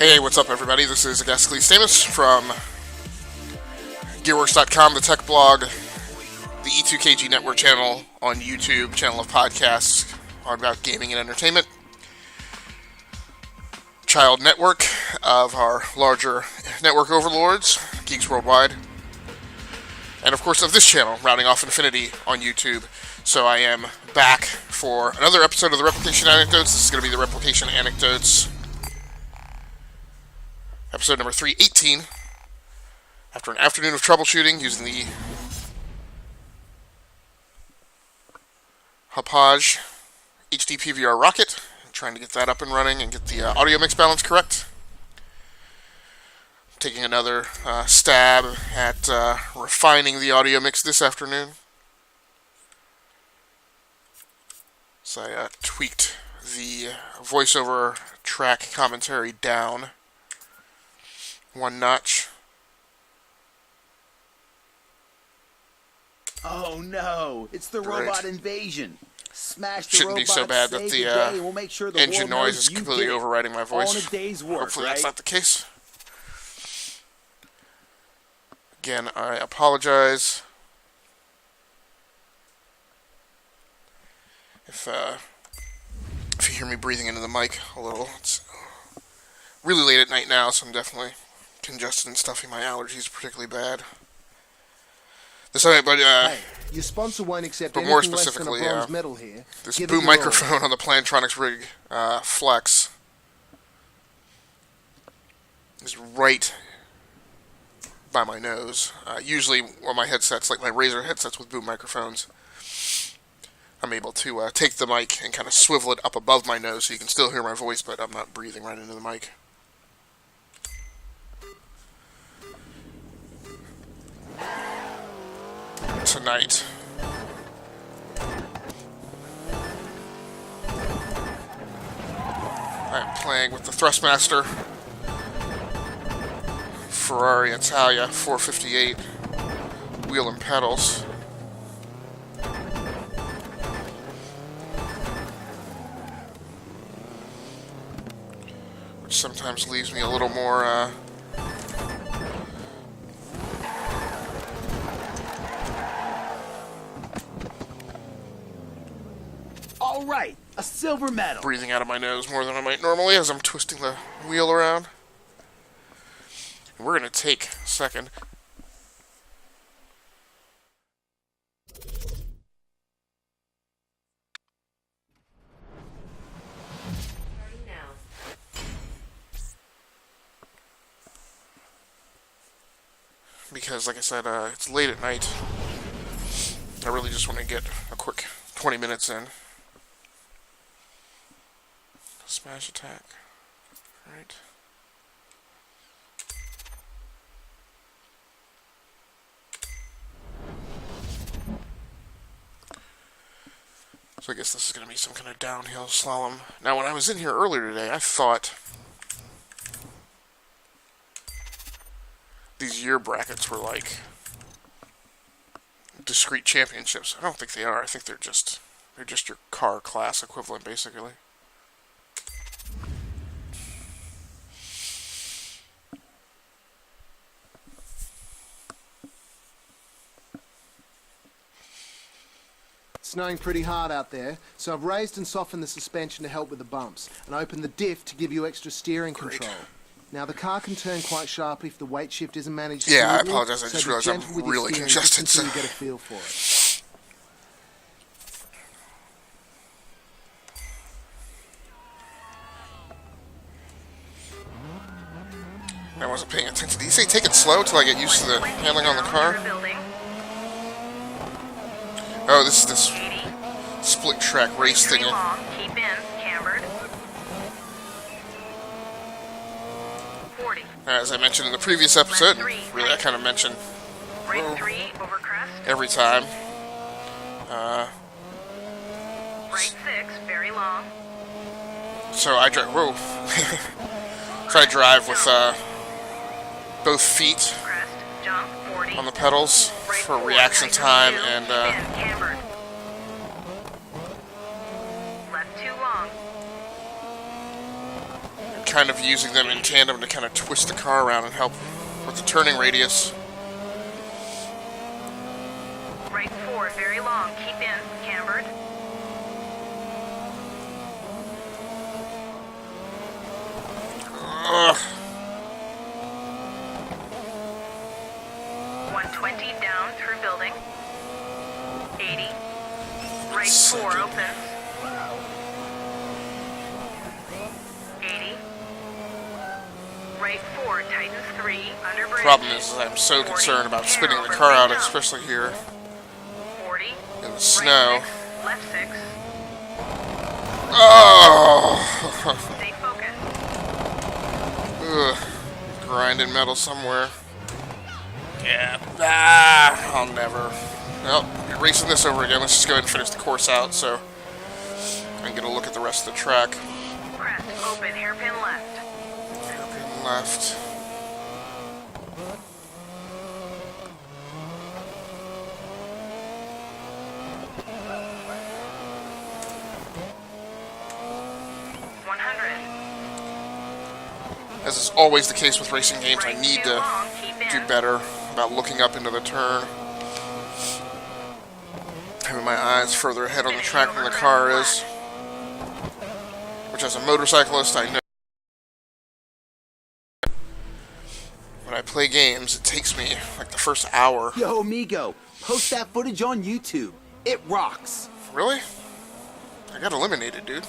Hey, what's up everybody? This is Agascles Stamus from Gearworks.com, the tech blog, the E2KG Network channel on YouTube, channel of podcasts all about gaming and entertainment, child network of our larger network overlords, Geeks Worldwide, and of course of this channel, Rounding Off Infinity on YouTube. So I am back for another episode of the Replication Anecdotes. This is going to be the Replication Anecdotes episode number 318, after an afternoon of troubleshooting using the Hauppauge HD PVR rocket, trying to get that up and running and get the audio mix balance correct. Taking another stab at refining the audio mix this afternoon. So I tweaked the voiceover track commentary down one notch. Oh no! It's the robot invasion. Smash the Shouldn't robot, be so bad that the we'll make sure the engine noise is completely overriding my voice. On a day's work, Hopefully that's right? not the case. Again, I apologize if you hear me breathing into the mic a little. It's really late at night now, so I'm definitely congested and stuffy. My allergies are particularly bad. Hey, your sponsor won't accept but more anything less than a specifically, bronze medal here. this Give it boom your all. microphone on the Plantronics rig Flex is right by my nose. Usually on my headsets, like my Razer headsets with boom microphones, I'm able to take the mic and kind of swivel it up above my nose so you can still hear my voice, but I'm not breathing right into the mic. Tonight, I am playing with the Thrustmaster Ferrari Italia 458 wheel and pedals. Which sometimes leaves me a little more All right, a silver medal. breathing out of my nose more than I might normally as I'm twisting the wheel around. And we're going to take a second. Because, like I said, it's late at night. I really just want to get a quick 20 minutes in. Smash attack. Right. So I guess this is going to be some kind of downhill slalom. Now, when I was in here earlier today, I thought these year brackets were like discrete championships. I don't think they are. I think they're just your car class equivalent, basically. It's snowing pretty hard out there, so I've raised and softened the suspension to help with the bumps, and opened the diff to give you extra steering control. Now, the car can turn quite sharply if the weight shift isn't managed smoothly. Yeah, I apologize. I just so realized be I'm gentle with your really steering congested, just until so you get a feel for it. I wasn't paying attention. Did you say take it slow till I get used to the handling on the car? Oh, this is this split track race thing. Keep in, cambered. 40. As I mentioned in the previous episode, really I kind of mention Right 3 over crest. every time. Right 6, very long. So I drive. Whoa. So I drive with both feet Crest, jump, 40. on the pedals for reaction time and cambered. Left 2 long. kind of using them in tandem to kind of twist the car around and help with the turning radius. Right 4, very long. Keep in. Cambered. Ugh. 120 down through building. 80. Right 4 Second. opens. 80. Right 4 tightens 3 under bridge. Problem is I'm so concerned about spinning the car out, especially here 40. in the snow. Right 6, left 6. Oh! Stay focused. Ugh. Grinding metal somewhere. Yeah. Ah, I'll never. Well, erasing this over again. Let's just go ahead and finish the course out so I can get a look at the rest of the track. Crest open, hairpin left. Hairpin left. As is always the case with racing games, I need to do better about looking up into the turn. Having my eyes further ahead on the track than the car is. Which, as a motorcyclist, I know. When I play games, it takes me like the first hour. Yo, amigo, post that footage on YouTube. It rocks. Really? I got eliminated, dude.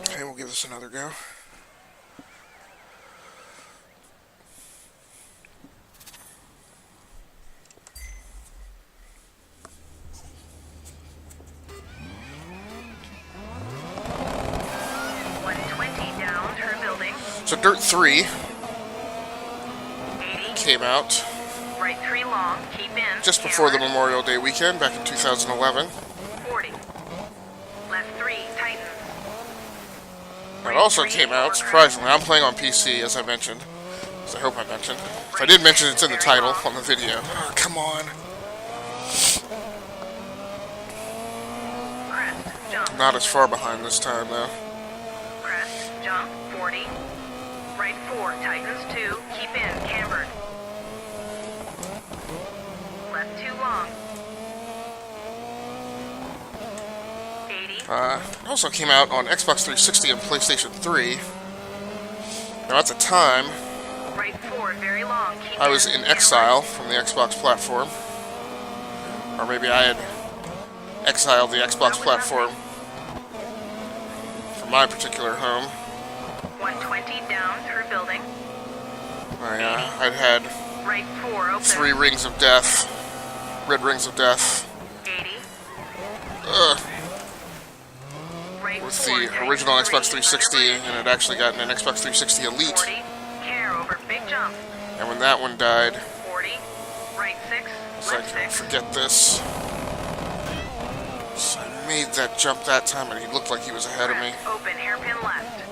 Okay, we'll give this another go. So Dirt 3 80. came out Right 3 long. Keep in. just before the Hammer. Memorial Day weekend back in 2011. 40. Left 3 tightens. It also came out, surprisingly, I'm playing on PC, as I mentioned. As I hope I mentioned. If I did mention, it's in the title on the video. Oh, come on. Crest. Jump. Not as far behind this time, though. Crest. Jump. 40. Right 4 tightens 2. Keep in. Cambered. Left 2 long. 80. It also came out on Xbox 360 and PlayStation 3. Now, at the time, Right 4 very long. Keep I was in Cambered. exile from the Xbox platform. Or maybe I had exiled the Xbox platform from my particular home. 120 down through building. I'd had Right 4 open. 3 rings of death. Red rings of death. 80. Ugh. Right With 4 the tightens original 3 Xbox 360, under and it actually gotten an Xbox 360 Elite. 40. Care over big jump. And when that one died, 40. Right 6. it's Left like, 6. forget this. So I made that jump that time, and he looked like he was ahead of me. Crest open. Hairpin left.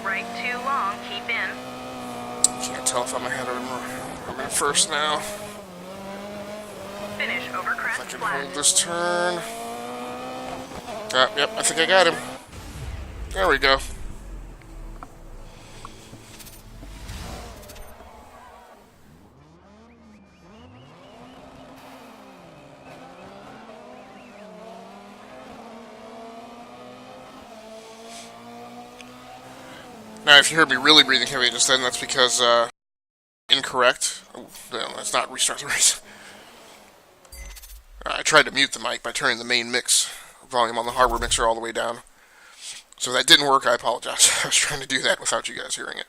Right 2 long, keep in. Can't tell if I'm ahead of him or I'm in first now. Finish over If I crest can flat. hold this turn. Yep, I think I got him. There we go. Now, if you heard me really breathing heavy just then, that's because, incorrect. Oh, no, that's not restart the race. I tried to mute the mic by turning the main mix volume on the hardware mixer all the way down. So if that didn't work, I apologize. I was trying to do that without you guys hearing it.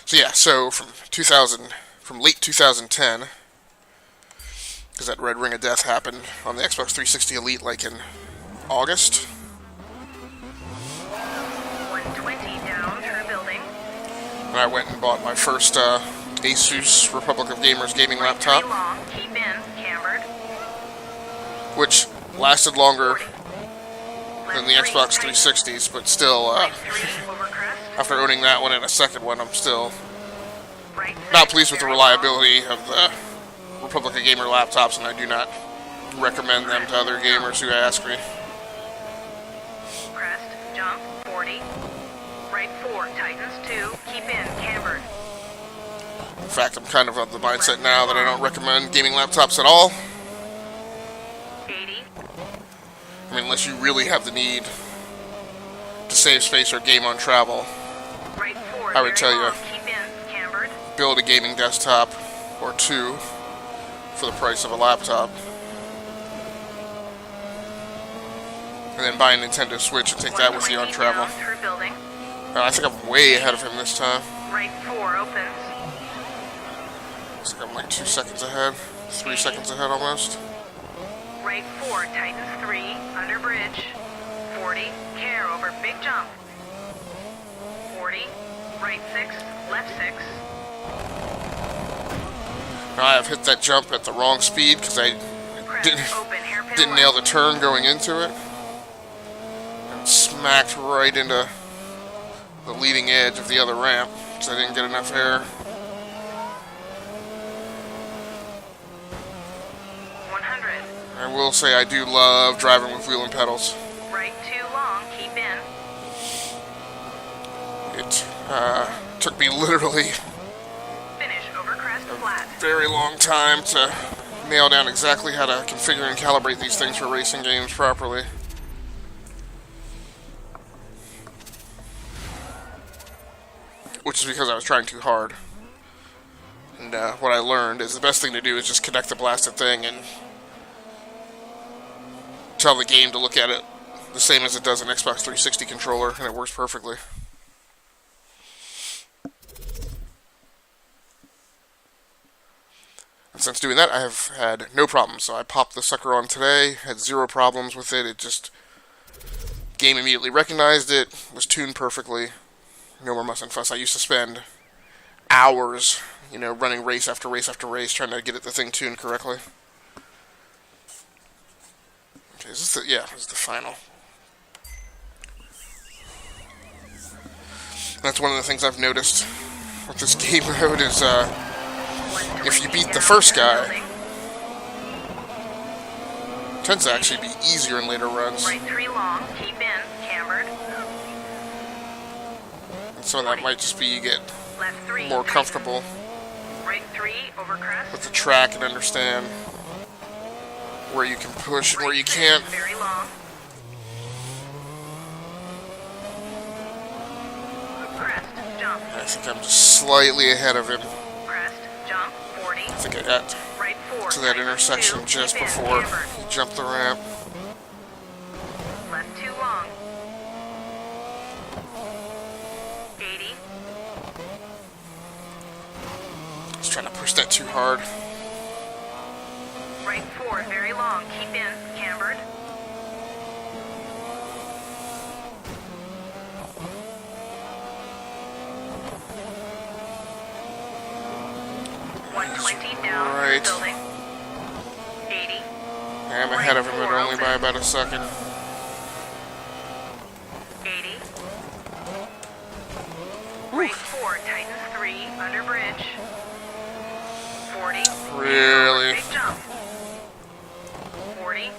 So yeah, so from late 2010, because that Red Ring of Death happened on the Xbox 360 Elite like in August. 120 down, true building. And I went and bought my first Asus Republic of Gamers gaming laptop, Long, keep in, cambered. which lasted longer than the Left Xbox three, 360s, but still, right 3, over crest. after owning that one and a second one, I'm still Right not 6, pleased with the very reliability of the Republic of Gamer laptops, and I do not recommend them to other gamers who ask me. long. Crest, jump, 40. Right 4, tightens 2, keep in, cambered. In fact, I'm kind of of the mindset now that I don't recommend gaming laptops at all. 80. I mean, unless you really have the need to save space or game on travel. Right 4, I would tell you, keep in, cambered. build a gaming desktop or two for the price of a laptop. And then buy a Nintendo Switch and take that with you on 120 travel. down, true building. I think I'm way ahead of him this time. Right 4 opens. Looks like I'm like 2 seconds ahead. 3 seconds ahead almost. Right 4, tightens 3, under bridge. 40, care over, big jump. 40, right 6, left 6. Now I have hit that jump at the wrong speed because I Crest, open, hairpin didn't nail the left. turn going into it. And smacked right into the leading edge of the other ramp because I didn't get enough air. 100, I will say I do love driving with wheel and pedals. right 2 long, keep in. It took me literally Finish over crest flat. very long time to nail down exactly how to configure and calibrate these things for racing games properly. Which is because I was trying too hard. And what I learned is the best thing to do is just connect the blasted thing and tell the game to look at it the same as it does an Xbox 360 controller, and it works perfectly. And since doing that, I have had no problems. So I popped the sucker on today, had 0 problems with it. It just, game immediately recognized it, was tuned perfectly. No more muss and fuss. I used to spend hours, running race after race after race, trying to get the thing tuned correctly. Okay, is this the, yeah, this is the final. That's one of the things I've noticed with this game mode is, if you beat the first guy, it tends to actually be easier in later runs. Right 3 long, keep in, cambered. And some of that might just be you get Left 3, more comfortable right 3 over crest. with the track and understand where you can push and where you Right 6, can't. very long. Crest, jump. I think I'm just slightly ahead of him. Crest, jump, 40. I think I got Right 4. to that tightens intersection 2, just keep in, before cambered. he jumped the ramp. Left 2 long. 80. I was trying to push that too hard. Right 4, very long. Keep in, cambered. Down, Right. building. 80. I'm ahead of him, but only by about a second. 80. Right 4, tightens 3, under bridge. 40. Really? Big jump. 40.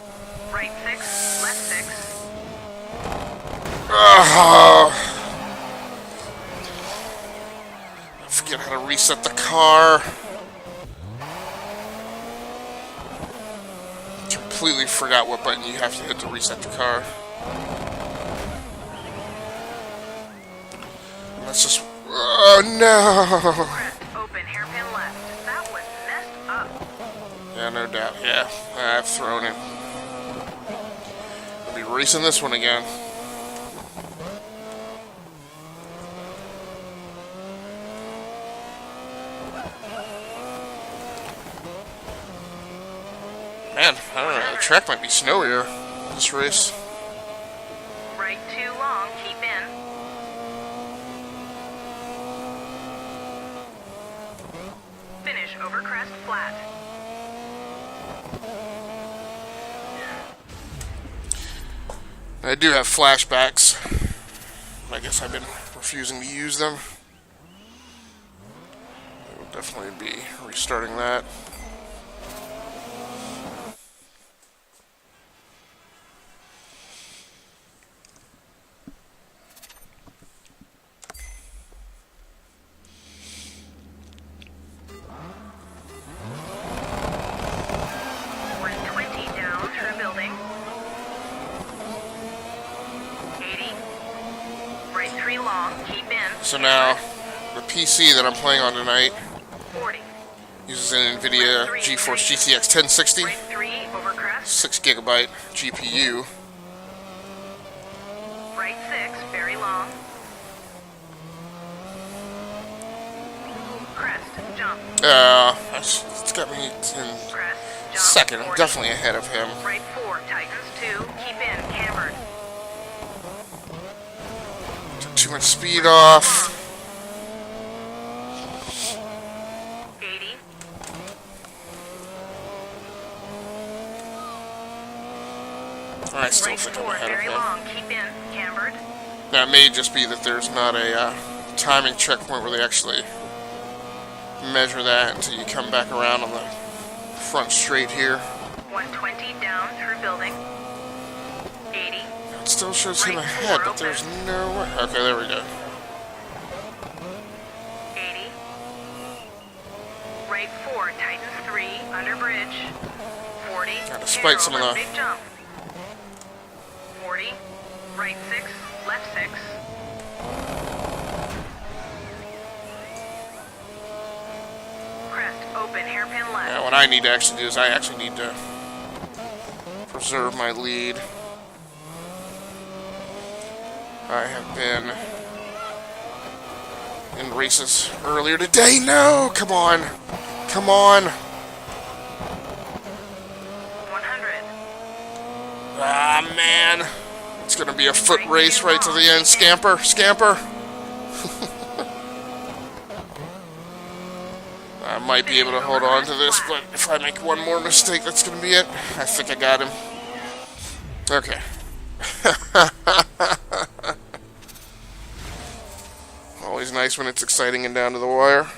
Right 6, left 6. Oh. I forget how to reset the car. Completely forgot what button you have to hit to reset the car. Let's just. Oh no! Crest, open, hairpin left. That was messed up. Yeah, no doubt. Yeah, I've thrown it. I'll be racing this one again. Man, I don't know. The track might be snowier this race. Right 2 long, keep in. Finish over crest flat. I do have flashbacks. I guess I've been refusing to use them. I will definitely be restarting that. So now, the PC that I'm playing on tonight uses an NVIDIA GeForce GTX 1060, 6GB GPU. Right 6, very long. Crest, jump. It's got me in Crest, jump. second. I'm definitely ahead of him. Right 4, tightens 2, keep in, cambered. Too much speed off. 80. I still Right think I'm 4, ahead of very him. long, keep in, cambered. Now, it may just be that there's not a timing checkpoint where they actually measure that until you come back around on the front straight here. 120 down through building. 80. It still shows him ahead, but there's no way. Okay, there we go. 80. Right 4, tightens 3, under bridge. 40. Now, despite some of the big jump. 40. Right 6, left 6. Crest, open, hairpin left. Yeah, what I need to actually do is I actually need to preserve my lead. I have been in races earlier today. No! Come on! Come on! 100. Ah, man! It's gonna be a foot race right to the end. Scamper! Scamper! I might be able to hold on to this, but if I make one more mistake, that's gonna be it. I think I got him. Okay. Always nice when it's exciting and down to the wire.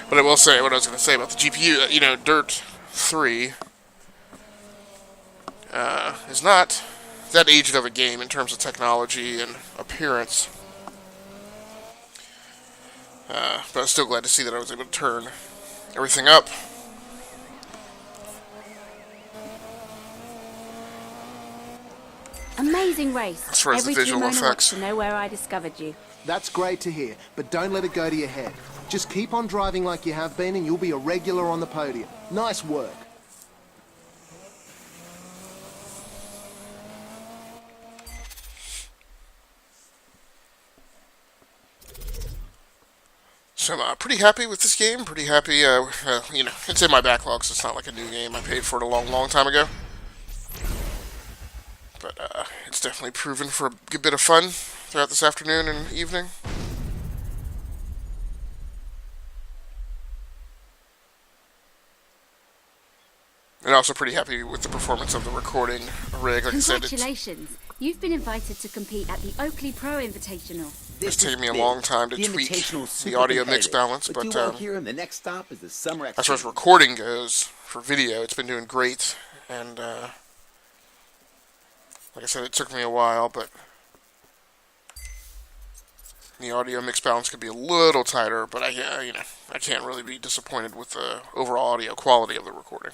But I will say, what I was going to say about the GPU, you know, Dirt 3 is not that aged of a game in terms of technology and appearance. But I was still glad to see that I was able to turn everything up. Amazing race. As far as the visual effects. Wants to know where I discovered you. That's great to hear, but don't let it go to your head. Just keep on driving like you have been and you'll be a regular on the podium. Nice work. So I'm pretty happy with this game. Pretty happy, you know, it's in my backlog, so it's not like a new game. I paid for it a long, long time ago. But it's definitely proven for a good bit of fun throughout this afternoon and evening. And also pretty happy with the performance of the recording rig. Like I said, Congratulations! You've been invited to compete at the Oakley Pro Invitational. It's taken me a long time to tweak the audio mix balance, but here and the next stop is the summer as far as recording goes, for video, it's been doing great. And like I said, it took me a while, but the audio mix balance could be a little tighter. But I can't really be disappointed with the overall audio quality of the recording.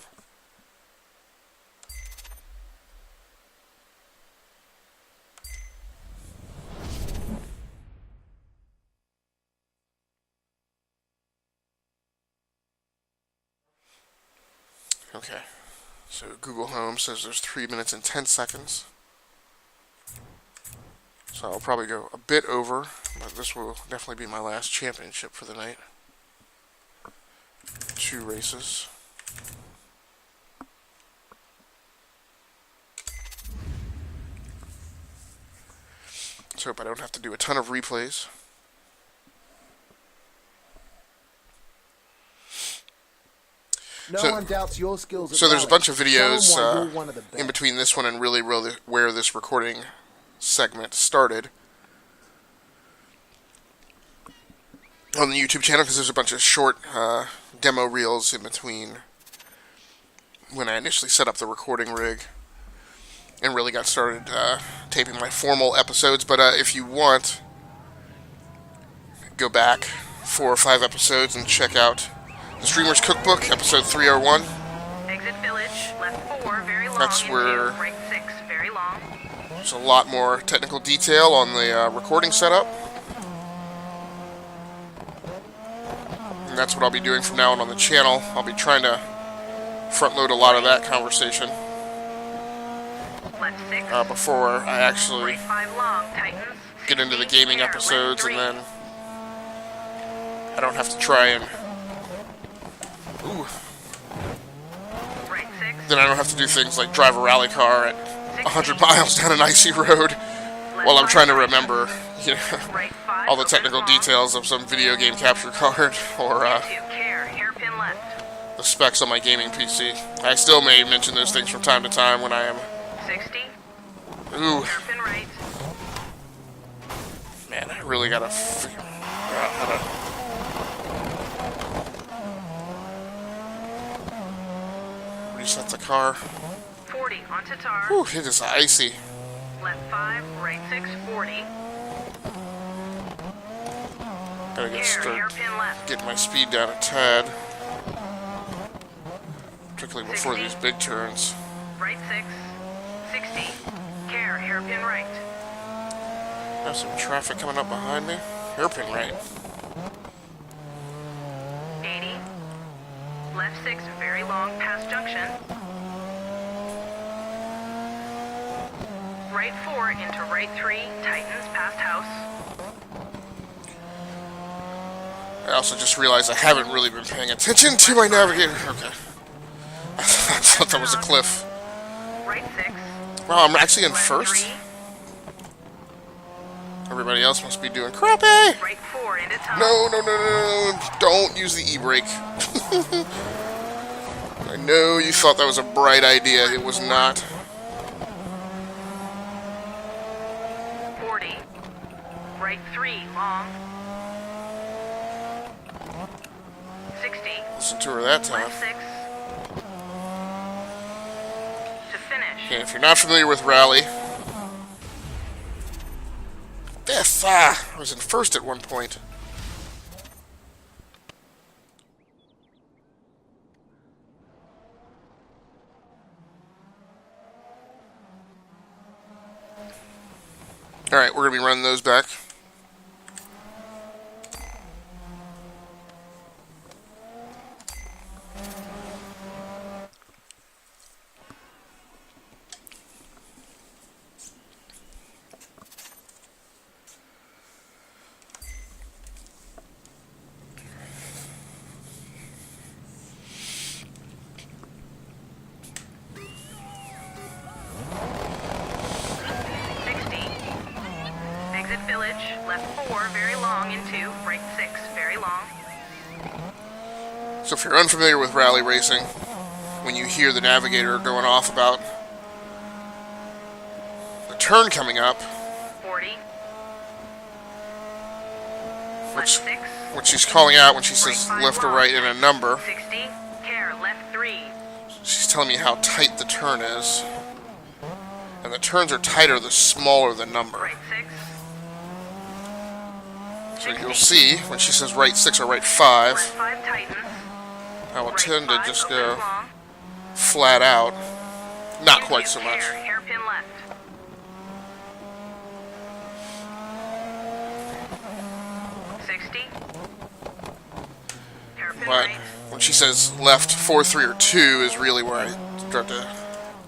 Okay, so Google Home says there's 3 minutes and 10 seconds. So I'll probably go a bit over, but this will definitely be my last championship for the night. 2 races. Let's hope I don't have to do a ton of replays. No one doubts your skills. So there's a bunch of Show 'em videos why you're one of the best. in between this one and really where this recording segment started on the YouTube channel, because there's a bunch of short demo reels in between when I initially set up the recording rig and really got started taping my formal episodes. But if you want, go back 4 or 5 episodes and check out the Streamer's Cookbook, episode 301. Exit village, left 4, very long. That's into where right 6, very long. there's a lot more technical detail on the recording setup. And that's what I'll be doing from now on the channel. I'll be trying to front load a lot of that conversation Left 6. Before I actually Right 5 long, tightens. get into the 60, gaming care, episodes, left and 3. then I don't have to try and Right 6. then I don't have to do things like drive a rally car at 100 miles down an icy road while I'm trying to remember, you know, Right 5, all the over technical long. details of some video game capture card or 2, care, hairpin left. the specs on my gaming PC. I still may mention those things from time to time when I am. 60, Ooh, hairpin right. man, I really gotta figure out how to. Reset the car. 40, onto tar. Whew, it is icy. Left 5, right 6, 40. Gotta get Care, started. hairpin left. Get my speed down a tad. Particularly before these big turns. Right 6, 60. Care, hairpin right. Have some traffic coming up behind me. Hairpin right. 80. Left 6, very long, past junction. Right 4 into right 3, tightens past house. I also just realized I haven't really been paying attention to my navigator. Okay. I thought that was a cliff. Right 6. Wow, I'm actually in left first? 3, Everybody else must be doing crappy! right 4 into tunnel. No, no, no, no, no. Don't use the e-brake. I know you thought that was a bright idea. It was not. 40. Right 3, long. 60. Listen to her that time. Left 6. To finish. Okay, if you're not familiar with Rally, fifth. I was in first at one point. Alright, we're going to be running those back. Exit village, left 4, very long into right 6, very long. So if you're unfamiliar with rally racing, when you hear the navigator going off about the turn coming up, 40. Left which 6. what she's calling out when she says Right 5 left or long. right in a number, 60. Care, left 3. she's telling me how tight the turn is. And the turns are tighter the smaller the number. Right 6. So you'll see when she says right 6 or right 5, Left 5 tightens. I will Right tend to 5 just opens go long. flat out. Not Into quite so much. care, hairpin left. Hairpin But right. when she says left 4, 3, or 2 is really where I start to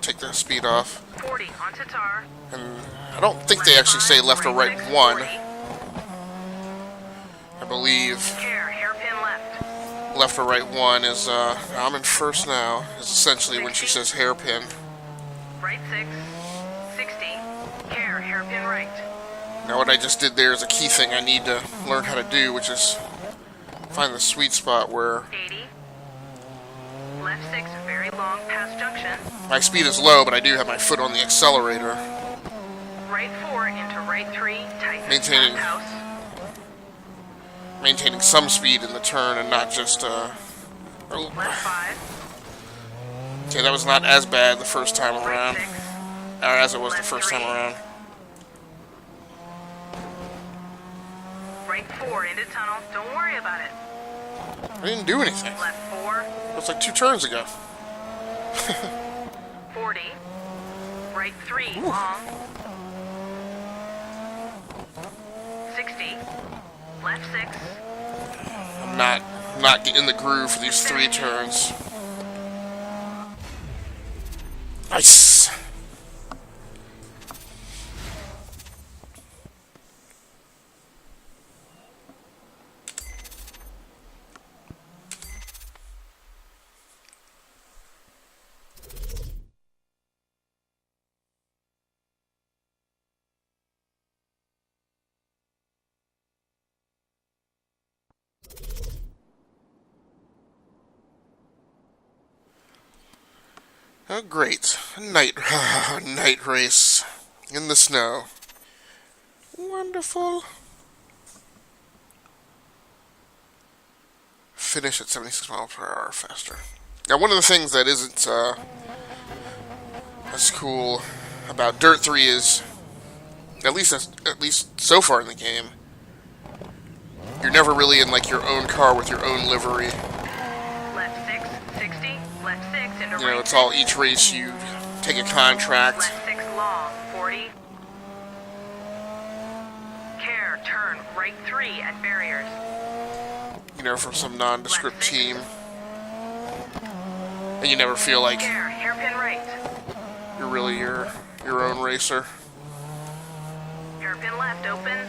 take the speed off. 40 onto tar. And I don't think they actually say left or right 1. I believe Hairpin left. left or right 1 is, I'm in first now, is essentially when she says hairpin. Right 6. 60. Hairpin right. Now what I just did there is a key thing I need to learn how to do, which is find the sweet spot where 80. Left 6, very long past junction. my speed is low, but I do have my foot on the accelerator. Right 4 into right 3, tighten Maintaining- past house. Maintaining some speed in the turn and not just, Left 5. Okay, that was not as bad the first time Right around, 6. or as it was the Left first time 3. around. Right 4 into tunnel. Don't worry about it. I didn't do anything. Left 4. It was like 2 turns ago. 40. Right 3, long. 60. Left 6. I'm not getting in the groove for these 3 turns. Nice. Oh, great. A night race in the snow. Wonderful. Finish at 76 miles per hour faster. Now, one of the things that isn't as cool about Dirt 3 is, at least so far in the game, you're never really in like your own car with your own livery. Left 6. 60. Left 6 into You know, right it's 6. all each race you take a contract. Left 6 long. 40. Turn right 3 at barriers. You know, from some nondescript team. And you never feel like Hairpin right. you're really your own racer. Hairpin left opens.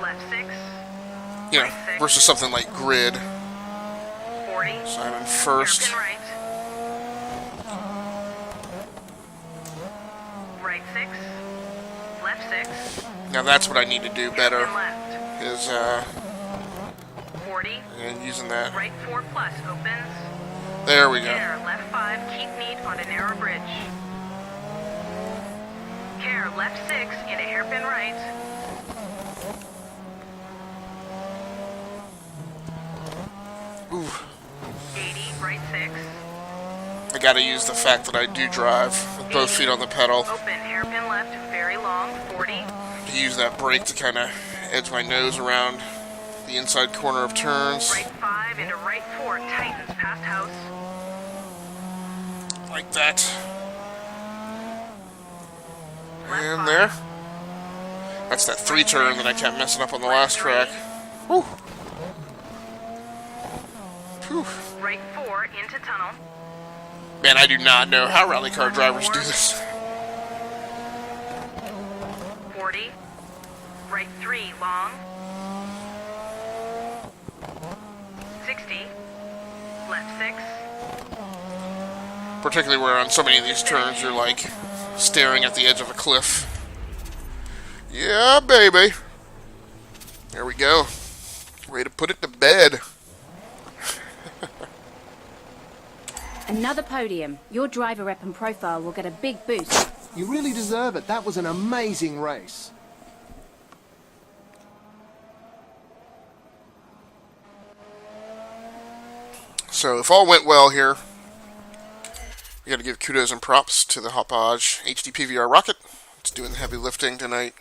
Left 6. You know, versus something like Grid. 40. So I'm in first. Hairpin right. Right 6. Left 6. Now that's what I need to do better, Hairpin left. is 40. and using that. Right 4 plus opens. There we go. Care left 5. Keep neat on a narrow bridge. Care left 6 into hairpin right. Ooh. 80. Right 6. I gotta use the fact that I do drive with both feet on the pedal Open hairpin left. Very long. 40. to use that brake to kind of edge my nose around the inside corner of turns. Right 5 into right 4. Tightens past house. Like that. Left And 5. there. That's that 3 turn that I kept messing up on the last track. Whew. Whew. Right 4 into tunnel. Man, I do not know how rally car drivers do this. 40. Right 3 long. 60. Left 6. Particularly where on so many of these turns you're like staring at the edge of a cliff. Yeah, baby. There we go. Way to put it to bed. Another podium. Your driver rep and profile will get a big boost. You really deserve it. That was an amazing race. So if all went well here, we got to give kudos and props to the Hauppauge HD PVR rocket. It's doing the heavy lifting tonight.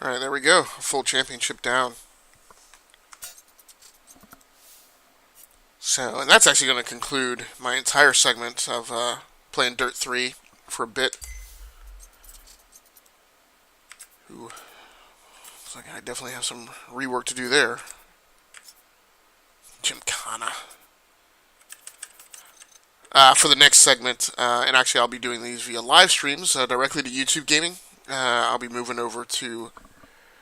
Alright, there we go. Full championship down. So, and that's actually going to conclude my entire segment of playing Dirt 3 for a bit. Ooh. Looks like I definitely have some rework to do there. Gymkhana. For the next segment, and actually I'll be doing these via live streams directly to YouTube Gaming. I'll be moving over to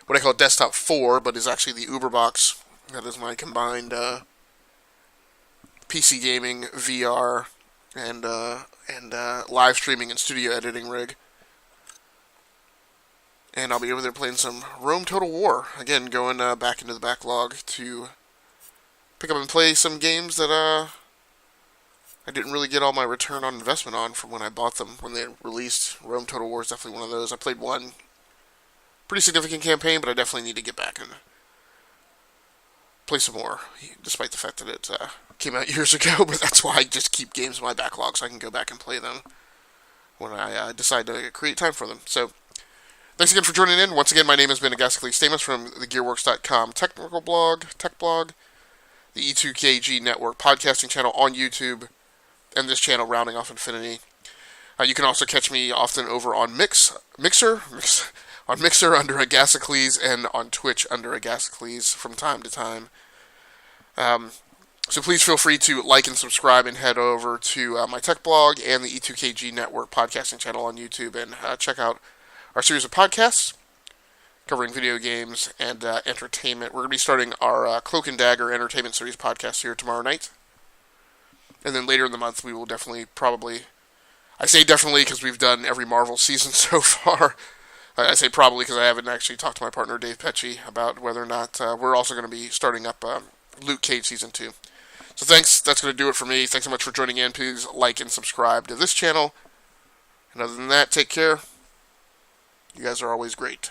what I call Desktop 4, but is actually the Uberbox. That is my combined PC gaming, VR, and live streaming and studio editing rig. And I'll be over there playing some Rome Total War. Again, going back into the backlog to pick up and play some games that I didn't really get all my return on investment on from when I bought them when they released. Rome Total War is definitely one of those. I played one pretty significant campaign, but I definitely need to get back and play some more, despite the fact that it came out years ago. But that's why I just keep games in my backlog so I can go back and play them when I decide to create time for them. So, thanks again for joining in. Once again, my name has been Agasicles Stamus from the Gearworks.com technical blog, tech blog, the E2KG Network podcasting channel on YouTube, and this channel, Rounding Off Infinity. You can also catch me often over on Mixer under Agasicles, and on Twitch under Agasicles from time to time. So please feel free to like and subscribe and head over to my tech blog and the E2KG Network podcasting channel on YouTube and check out our series of podcasts covering video games and entertainment. We're going to be starting our Cloak and Dagger Entertainment Series podcast here tomorrow night. And then later in the month, we will probably, I say definitely because we've done every Marvel season so far. I say probably because I haven't actually talked to my partner Dave Pecci about whether or not we're also going to be starting up Luke Cage Season 2. So thanks, that's going to do it for me. Thanks so much for joining in. Please like and subscribe to this channel. And other than that, take care. You guys are always great.